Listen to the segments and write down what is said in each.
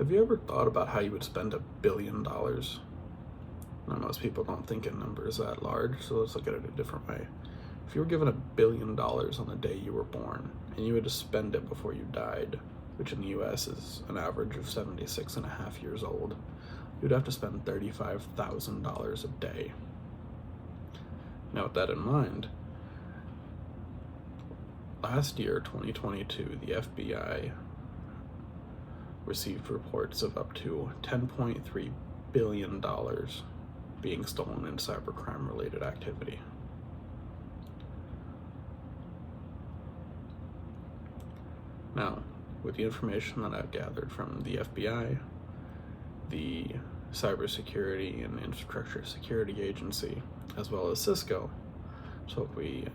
Have you ever thought about how you would spend $1 billion? Now, most people don't think in numbers that large, so let's look at it a different way. If you were given $1 billion on the day you were born, and you had to spend it before you died, which in the US is an average of 76 and a half years old, you'd have to spend $35,000 a day. Now, with that in mind, last year, 2022, the FBI received reports of up to $10.3 billion being stolen in cybercrime-related activity. Now, with the information that I've gathered from the FBI, the Cybersecurity and Infrastructure Security Agency, as well as Cisco, so we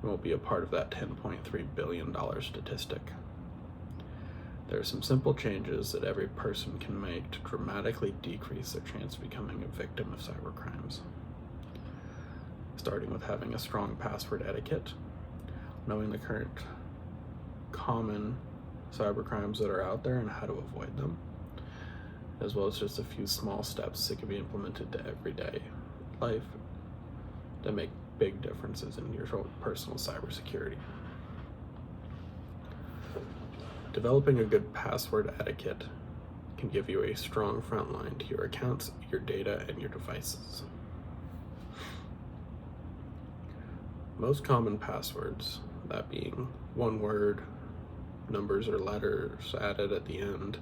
won't be a part of that $10.3 billion statistic. There are some simple changes that every person can make to dramatically decrease their chance of becoming a victim of cybercrimes. Starting with having a strong password etiquette, knowing the current common cybercrimes that are out there and how to avoid them, as well as just a few small steps that can be implemented to everyday life that make big differences in your personal cybersecurity. Developing a good password etiquette can give you a strong front line to your accounts, your data, and your devices. Most common passwords, that being one word, numbers or letters added at the end,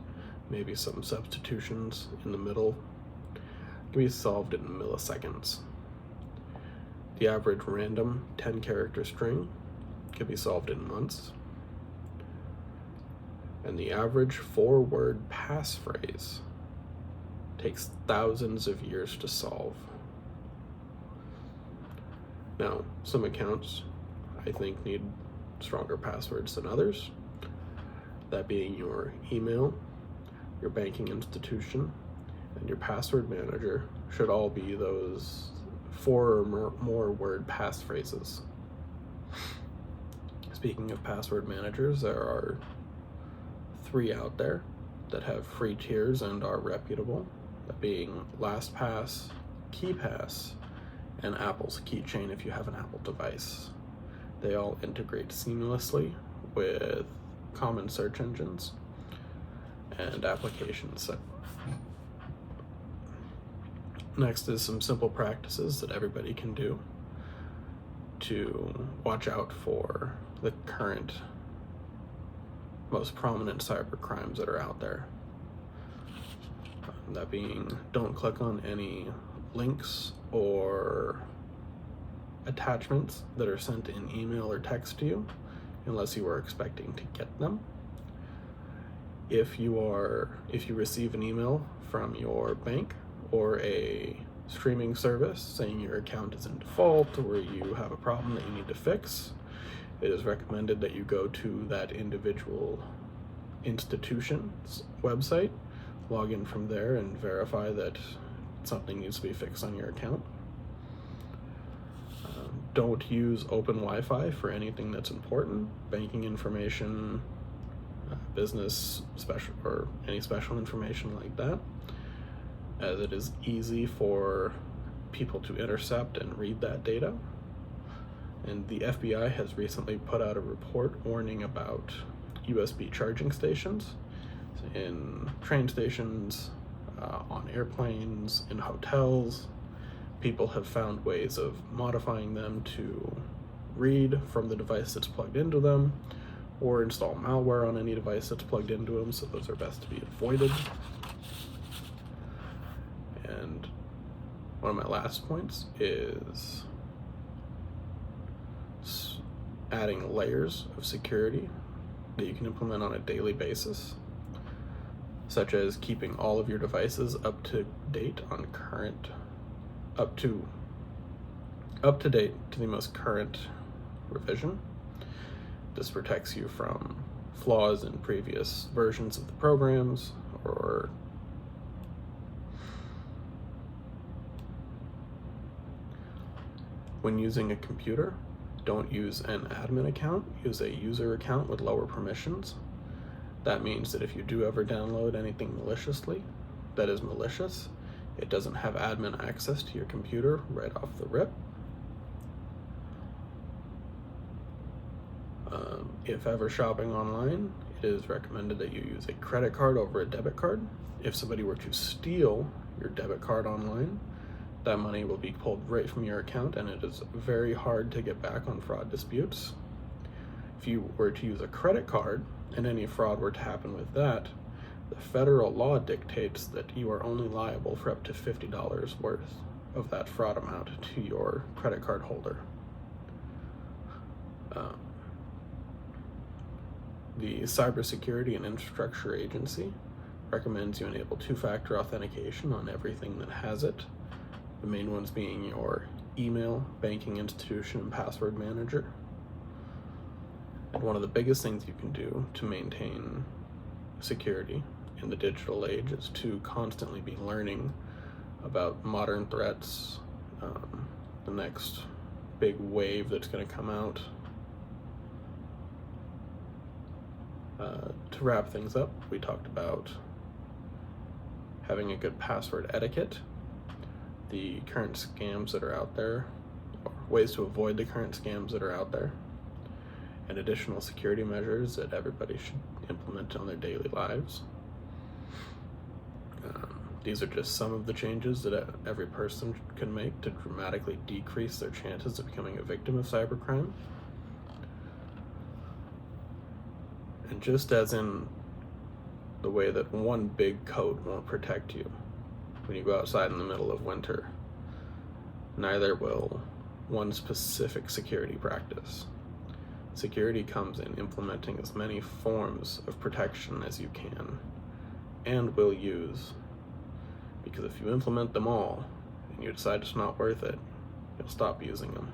maybe some substitutions in the middle, can be solved in milliseconds. The average random 10-character string can be solved in months. And the average 4-word passphrase takes thousands of years to solve. Now, some accounts, I think, need stronger passwords than others. That being your email, your banking institution, and your password manager should all be those 4 or more word passphrases. Speaking of password managers, there are 3 out there that have free tiers and are reputable, that being LastPass, KeyPass, and Apple's Keychain if you have an Apple device. They all integrate seamlessly with common search engines and applications. Next is some simple practices that everybody can do to watch out for the current most prominent cyber crimes that are out there. That being, don't click on any links or attachments that are sent in email or text to you unless you are expecting to get them. If you receive an email from your bank or a streaming service saying your account is in default or you have a problem that you need to fix, it is recommended that you go to that individual institution's website, log in from there, and verify that something needs to be fixed on your account. Don't use open Wi-Fi for anything that's important, banking information, business special, or any special information like that, as it is easy for people to intercept and read that data. And the FBI has recently put out a report warning about USB charging stations in train stations, on airplanes, in hotels. People have found ways of modifying them to read from the device that's plugged into them, or install malware on any device that's plugged into them, so those are best to be avoided. And one of my last points is adding layers of security that you can implement on a daily basis, such as keeping all of your devices up to date to the most current revision. This protects you from flaws in previous versions of the programs, or when using a computer, don't use an admin account, use a user account with lower permissions. That means that if you do ever download anything maliciously, that is malicious, it doesn't have admin access to your computer right off the rip. If ever shopping online, it is recommended that you use a credit card over a debit card. If somebody were to steal your debit card online, that money will be pulled right from your account, and it is very hard to get back on fraud disputes. If you were to use a credit card and any fraud were to happen with that, the federal law dictates that you are only liable for up to $50 worth of that fraud amount to your credit card holder. The Cybersecurity and Infrastructure Agency recommends you enable two-factor authentication on everything that has it, the main ones being your email, banking institution, and password manager. And one of the biggest things you can do to maintain security in the digital age is to constantly be learning about modern threats, the next big wave that's going to come out. To wrap things up, we talked about having a good password etiquette, the current scams that are out there, or ways to avoid the current scams that are out there, and additional security measures that everybody should implement on their daily lives. These are just some of the changes that every person can make to dramatically decrease their chances of becoming a victim of cybercrime. And just as in the way that one big coat won't protect you when you go outside in the middle of winter, neither will one specific security practice. Security comes in implementing as many forms of protection as you can and will use, because if you implement them all and you decide it's not worth it, you'll stop using them.